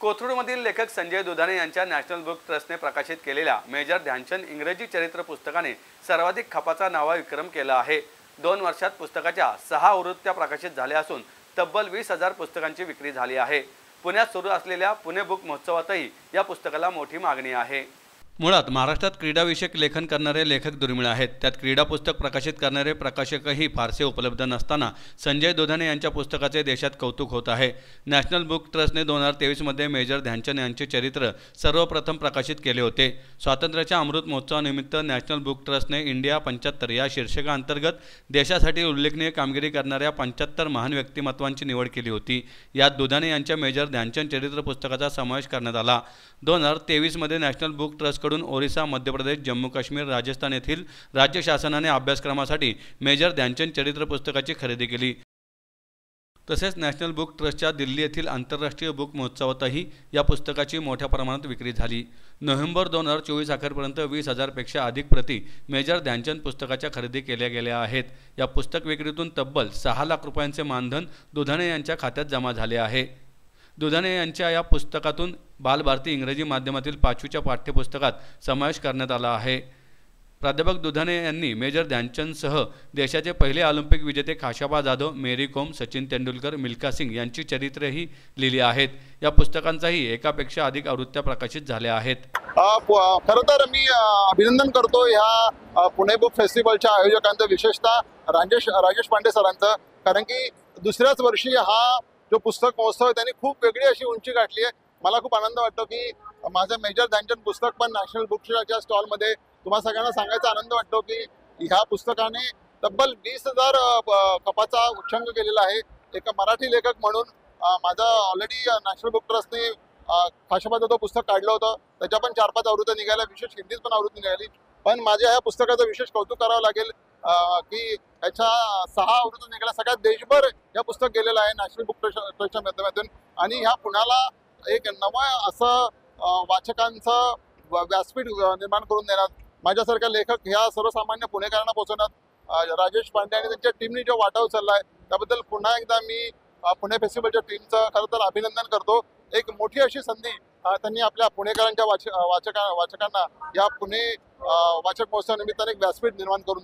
कोथरूडमधील लेखक संजय दुधाणे यांच्या national book ट्रस्टने प्रकाशित केलेल्या मेजर ध्यानचंद इंग्रजी चरित्र पुस्तकाने सर्वाधिक खपाचा नावा विक्रम केला आहे। 2 वर्षात पुस्तकाच्या 6 आवृत्त्या प्रकाशित झाल्या असून तब्बल 20,000 पुस्तकांची विक्री झाली आहे। पुण्यात सुरू असलेल्या पुणे बुक महोत्सवातही या पुस्तकाला मोठी मागणी आहे। मुळात महाराष्ट्रात क्रीडाविषयक लेखन करणारे लेखक दुर्मिळ आहेत। त्यात क्रीडा पुस्तक प्रकाशित करणारे प्रकाशकही फारसे उपलब्ध नसताना संजय दुधाणे यांच्या पुस्तकाचे देशात कौतुक होत आहे। नॅशनल बुक ट्रस्टने 2023 मध्ये मेजर ध्यानचंद यांचे चरित्र सर्वप्रथम प्रकाशित केले होते। स्वातंत्र्याच्या अमृत महोत्सवानिमित्त नॅशनल बुक ट्रस्टने इंडिया 75 या शीर्षकाअंतर्गत देशासाठी उल्लेखनीय कामगिरी करणाऱ्या 75 महान व्यक्तिमत्वांची निवड केली होती। यात दुधाणे यांच्या मेजर ध्यानचंद चरित्र पुस्तकाचा समावेश करण्यात आला। 2023 मध्ये नॅशनल बुक ट्रस्ट कडून ओरिसा, मध्य प्रदेश, जम्मू काश्मीर, राजस्थान येथील राज्य शासनाने अभ्यासक्रमासाठी मेजर ध्यानचंद चरित्र पुस्तकाची खरेदी केली। तसेच नॅशनल बुक ट्रस्टच्या दिल्ली येथील आंतरराष्ट्रीय बुक महोत्सवातही या पुस्तकाची मोठ्या प्रमाणात विक्री झाली। नोव्हेंबर 2024 अखेरपर्यंत 20,000 पेक्षा अधिक प्रती मेजर ध्यानचंद पुस्तकाच्या खरेदी केल्या गेल्या आहेत। या पुस्तक विक्रीतून तब्बल 6 लाख रुपयांचे मानधन दुधाणे यांच्या खात्यात जमा झाले आहे। दुधाणे यांच्या या पुस्तकातून बालभारती इंग्रजी माध्यमातील 5वीच्या पाठ्यपुस्तकात समावेश करण्यात आला आहे। प्राध्यापक दुधाणे यांनी मेजर ध्यानचंदसह देशाचे पहिले ऑलिम्पिक विजेते खाशाबा जाधव, मेरी कोम, सचिन तेंडुलकर, मिल्खा सिंग यांची चरित्रेही लिहिली आहेत। या पुस्तकांचाही एकापेक्षा अधिक आवृत्त्या प्रकाशित झाल्या आहेत। खरं तर मी अभिनंदन करतो ह्या पुणे बुक फेस्टिवलच्या आयोजकांचं, विशेषतः राजेश पांडे सरांचं, कारण की दुसऱ्याच वर्षी हा जो पुस्तक महोत्सव आहे त्यांनी खूप वेगळी अशी उंची गाठली आहे। मला खूप आनंद वाटतो की माझं मेजर ध्यानचंद पुस्तक पण नॅशनल बुक फेअरच्या स्टॉलमध्ये तुम्हाला सगळ्यांना सांगायचा आनंद वाटतो की ह्या पुस्तकाने तब्बल 20,000 खपाचा उच्चांक केलेला आहे। एक मराठी लेखक म्हणून माझा ऑलरेडी नॅशनल बुक ट्रस्टने खाशाबा जाधव पुस्तक काढलं होतं, त्याच्या पण 4-5 आवृत्त्या निघाल्या, विशेष हिंदीत पण आवृत्ती निघाली। पण माझ्या ह्या पुस्तकाचं विशेष कौतुक करावं लागेल की याच्या 6 आवृत्त्या निघाल्या, सगळ्यात देशभर हे पुस्तक गेलेलं आहे नॅशनल बुक ट्रस्टच्या माध्यमातून। आणि ह्या पुण्याला एक नवं असं वाचकांचं व्यासपीठ निर्माण करून देण्यात, माझ्यासारख्या लेखक ह्या सर्वसामान्य पुणेकरांना पोहोचवण्यात राजेश पांडे आणि त्यांच्या टीमने जो वाटा उचलला आहे त्याबद्दल पुन्हा एकदा मी पुणे फेस्टिवलच्या टीमचं खरं तर अभिनंदन करतो। एक मोठी अशी संधी त्यांनी आपल्या पुणेकरांच्या वाचकांना या पुणे वाचक महोत्सवानिमित्ताने एक व्यासपीठ निर्माण करून